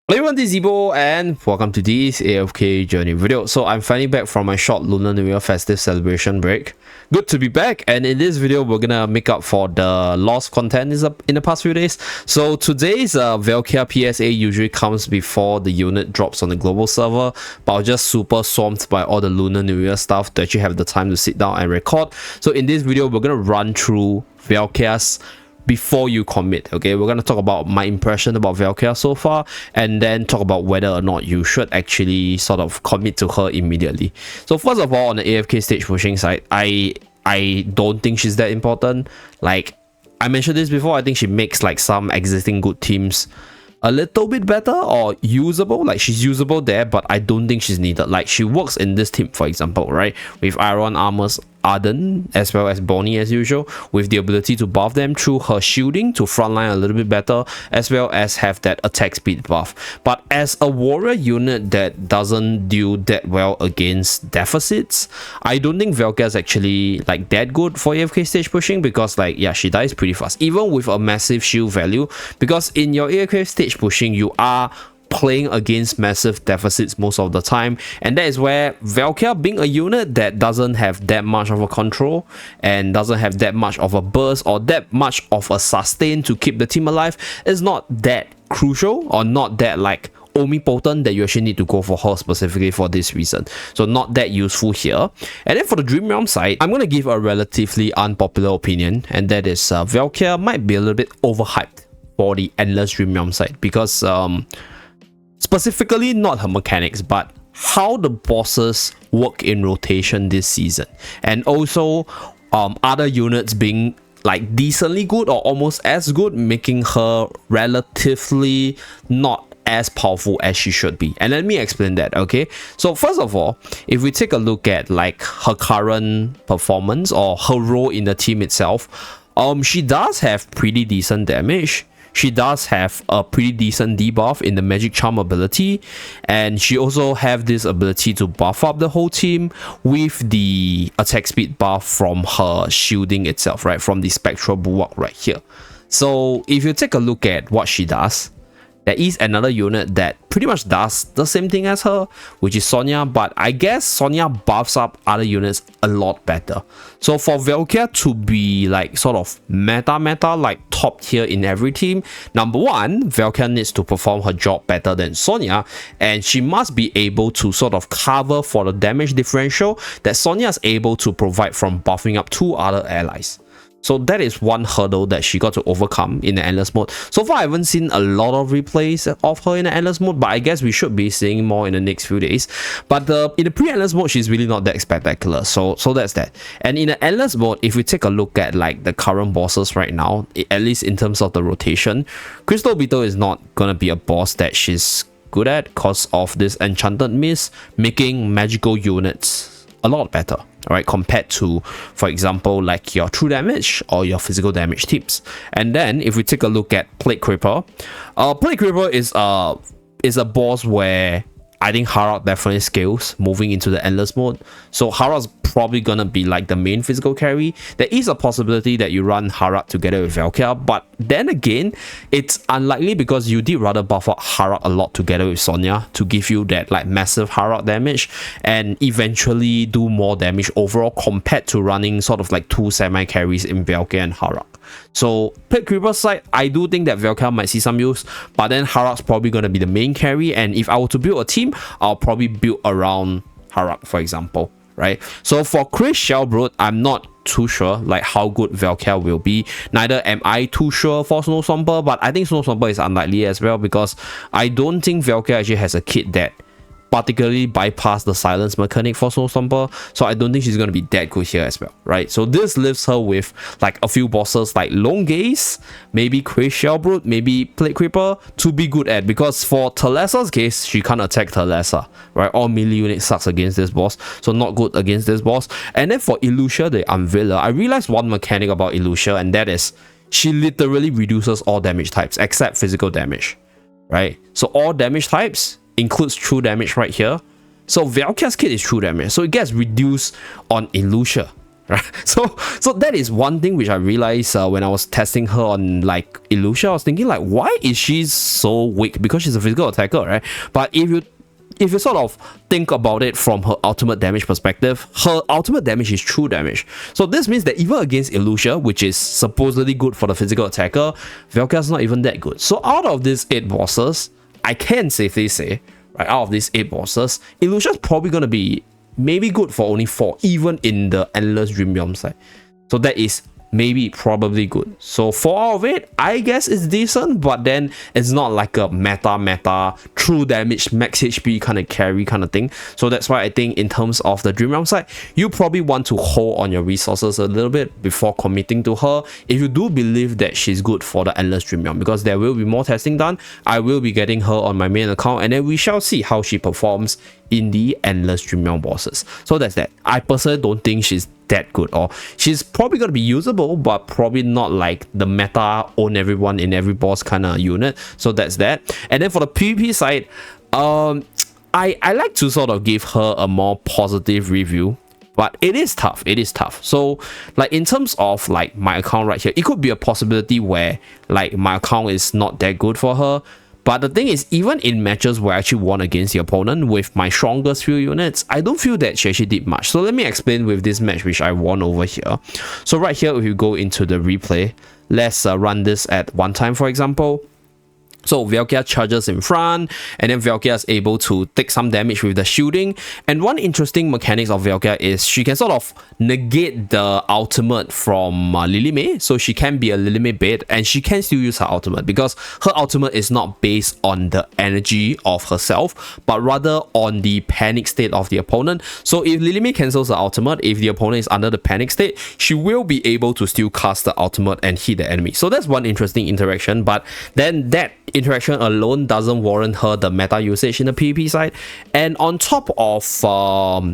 Hello everyone, this is Zeeebo and welcome to this AFK journey video. So I'm finally back from my short Lunar New Year festive celebration break. Good to be back, and in this video we're gonna make up for the lost content in the past few days. So today's Valka PSA usually comes before the unit drops on the global server, but I was just super swamped by all the Lunar New Year stuff to actually have the time to sit down and record. So in this video we're gonna run through Valka's before you commit. Okay, we're going to talk about my impression about Valka so far, and then talk about whether or not you should actually sort of commit to her immediately. So first of all, on the AFK stage pushing side, I don't think she's that important. Like I mentioned this before, I think she makes like some existing good teams a little bit better or usable. Like she's usable there, but I don't think she's needed. Like she works in this team, for example, right, with Iron Armor's Arden as well as Bonnie as usual, with the ability to buff them through her shielding to frontline a little bit better, as well as have that attack speed buff. But as a warrior unit that doesn't do that well against deficits, I don't think Valka is actually like that good for AFK stage pushing, because like, yeah, she dies pretty fast even with a massive shield value, because in your AFK stage pushing you are playing against massive deficits most of the time, and that is where Valka, being a unit that doesn't have that much of a control and doesn't have that much of a burst or that much of a sustain to keep the team alive, is not that crucial or not that like omnipotent that you actually need to go for her specifically for this reason. So not that useful here. And then for the Dream Realm side, I'm going to give a relatively unpopular opinion, and that is Valka might be a little bit overhyped for the Endless Dream Realm side, because specifically not her mechanics, but how the bosses work in rotation this season, and also other units being like decently good or almost as good, making her relatively not as powerful as she should be. And let me explain that. Okay, so first of all, if we take a look at like her current performance or her role in the team itself, she does have pretty decent damage. She does have a pretty decent debuff in the Magic Charm ability, and she also have this ability to buff up the whole team with the attack speed buff from her shielding itself, right, from the Spectral Bulwark right here. So if you take a look at what she does, there is another unit that pretty much does the same thing as her, which is Sonya, but I guess Sonya buffs up other units a lot better. So for Valka to be like sort of meta, like top tier in every team, number one, Valka needs to perform her job better than Sonya, and she must be able to sort of cover for the damage differential that Sonya is able to provide from buffing up two other allies. So that is one hurdle that she got to overcome in the Endless mode. So far, I haven't seen a lot of replays of her in the Endless mode, but I guess we should be seeing more in the next few days. But in the pre-Endless mode, she's really not that spectacular. So that's that. And in the Endless mode, if we take a look at like the current bosses right now, at least in terms of the rotation, Crystal Beetle is not gonna be a boss that she's good at because of this Enchanted Mist, making magical units a lot better, right, compared to, for example, like your true damage or your physical damage teams. And then if we take a look at Plague Creeper, Plague Creeper is a boss where I think Harald definitely scales moving into the Endless mode. So Harald's probably gonna be like the main physical carry. There is a possibility that you run Harald together with Valka, but then again, it's unlikely because you did rather buff up Harald a lot together with Sonya to give you that like massive Harald damage and eventually do more damage overall compared to running sort of like two semi-carries in Valka and Harald. So Plague Creeper side, I do think that Valka might see some use, but then Harald's probably going to be the main carry, and if I were to build a team, I'll probably build around Harald, for example, right? So for Chris Shellbrood, I'm not too sure like how good Valka will be. Neither am I too sure for Snow Swamper, but I think Snow Swamper is unlikely as well, because I don't think Valka actually has a kit that particularly bypass the silence mechanic for Snow Stomper, so I don't think she's going to be that good here as well, right? So this leaves her with like a few bosses like Lone Gaze, maybe Crazy Shellbrood, maybe Plague Creeper to be good at, because for Telesa's case, she can't attack Telesa, right? All melee unit sucks against this boss, so not good against this boss. And then for Illusia the Unveiler, I realized one mechanic about Illusia, and that is she literally reduces all damage types except physical damage, right? So all damage types includes true damage right here. So Valka's kit is true damage, so it gets reduced on Illusia, right? So that is one thing which I realized when I was testing her on like Illusion. I was thinking like, why is she so weak? Because she's a physical attacker, right? But if you sort of think about it from her ultimate damage perspective, her ultimate damage is true damage. So this means that even against Illusion, which is supposedly good for the physical attacker, Valka's not even that good. So out of these 8 bosses, I can safely say, right, out of these 8 bosses, Illusion's probably going to be maybe good for only 4, even in the Endless Dream Realm side. So that is maybe probably good. So 4 out of 8, I guess it's decent, but then it's not like a meta true damage max HP kind of carry kind of thing. So that's why I think in terms of the Dream Realm side, you probably want to hold on your resources a little bit before committing to her if you do believe that she's good for the Endless Dream Realm, because there will be more testing done. I will be getting her on my main account, and then we shall see how she performs in the Endless Dream Realm bosses. So that's that. I personally don't think she's that good, or she's probably going to be usable, but probably not like the meta own everyone in every boss kind of unit. So that's that. And then for the PvP side, I like to sort of give her a more positive review, but it is tough. So like in terms of like my account right here, it could be a possibility where like my account is not that good for her. But the thing is, even in matches where I actually won against the opponent with my strongest few units, I don't feel that she actually did much. So let me explain with this match which I won over here. So right here, if you go into the replay, let's run this at 1 time, for example. So Valka charges in front, and then Valka is able to take some damage with the shielding. And one interesting mechanics of Valka is she can sort of negate the ultimate from Lily May. So she can be a Lily May bait, and she can still use her ultimate because her ultimate is not based on the energy of herself, but rather on the panic state of the opponent. So if Lily May cancels the ultimate, if the opponent is under the panic state, she will be able to still cast the ultimate and hit the enemy. So that's one interesting interaction, but then that interaction alone doesn't warrant her the meta usage in the PvP side. And on top of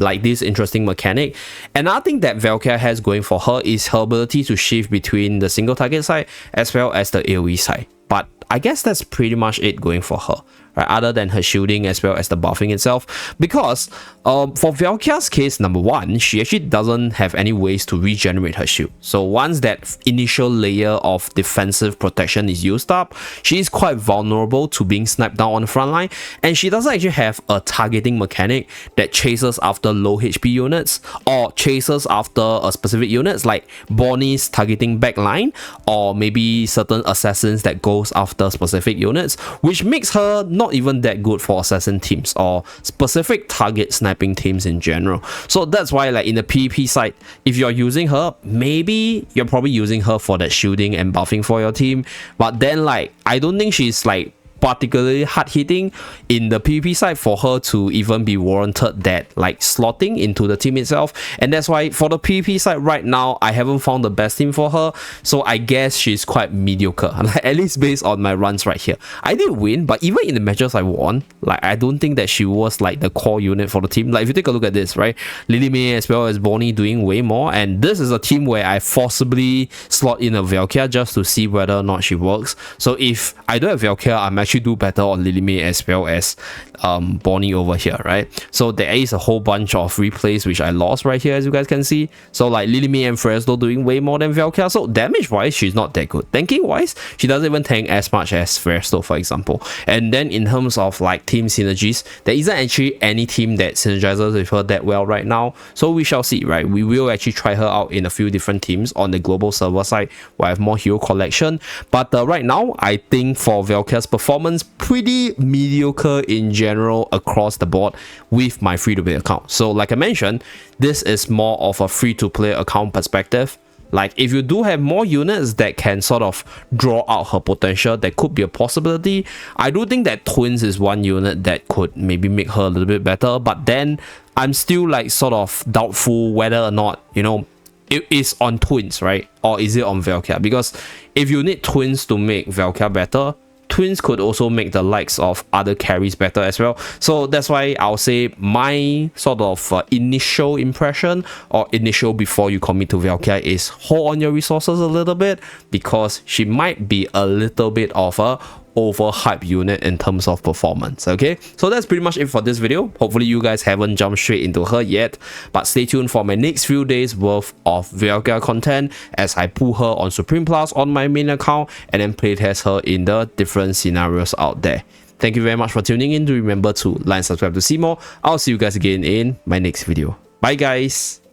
like this interesting mechanic, another thing that Valka has going for her is her ability to shift between the single target side as well as the AoE side. But I guess that's pretty much it going for her, right? Other than her shielding as well as the buffing itself, because for Valka's case, number 1, she actually doesn't have any ways to regenerate her shield. So once that initial layer of defensive protection is used up, she is quite vulnerable to being sniped down on the front line, and she doesn't actually have a targeting mechanic that chases after low HP units or chases after a specific units like Bonnie's targeting backline, or maybe certain assassins that goes after specific units, which makes her not even that good for assassin teams or specific target sniping teams in general. So that's why like in the PvP side, if you're using her, maybe you're probably using her for that shielding and buffing for your team, but then like I don't think she's like particularly hard hitting in the PvP side for her to even be warranted that like slotting into the team itself. And that's why for the PvP side right now, I haven't found the best team for her, so I guess she's quite mediocre, like at least based on my runs right here. I did win, but even in the matches I won, like I don't think that she was like the core unit for the team. Like if you take a look at this, right, Lily May as well as Bonnie doing way more, and this is a team where I forcibly slot in a Valka just to see whether or not she works. So if I don't have Valka, I'm actually do better on Lily May as well as Bonnie over here, right? So there is a whole bunch of replays which I lost right here, as you guys can see. So like Lily May and Fresno doing way more than Valka. So damage wise, she's not that good. Tanking wise, she doesn't even tank as much as Fresno, for example. And then in terms of like team synergies, there isn't actually any team that synergizes with her that well right now. So we shall see, right? We will actually try her out in a few different teams on the global server side where I have more hero collection. But right now, I think for Valka's performance, pretty mediocre in general across the board with my free-to-play account. So like I mentioned, this is more of a free-to-play account perspective. Like if you do have more units that can sort of draw out her potential, that could be a possibility. I do think that Twins is one unit that could maybe make her a little bit better, but then I'm still like sort of doubtful whether or not, you know, it is on Twins, right? Or is it on Valka? Because if you need Twins to make Valka better, Twins could also make the likes of other carries better as well. So that's why I'll say my sort of initial impression or initial before you commit to Valka is hold on your resources a little bit, because she might be a little bit of a overhyped unit in terms of performance. Okay, so that's pretty much it for this video. Hopefully you guys haven't jumped straight into her yet, but stay tuned for my next few days worth of Valka content as I pull her on Supreme Plus on my main account and then playtest her in the different scenarios out there. Thank you very much for tuning in. Do remember to like and subscribe to see more. I'll see you guys again in my next video. Bye guys.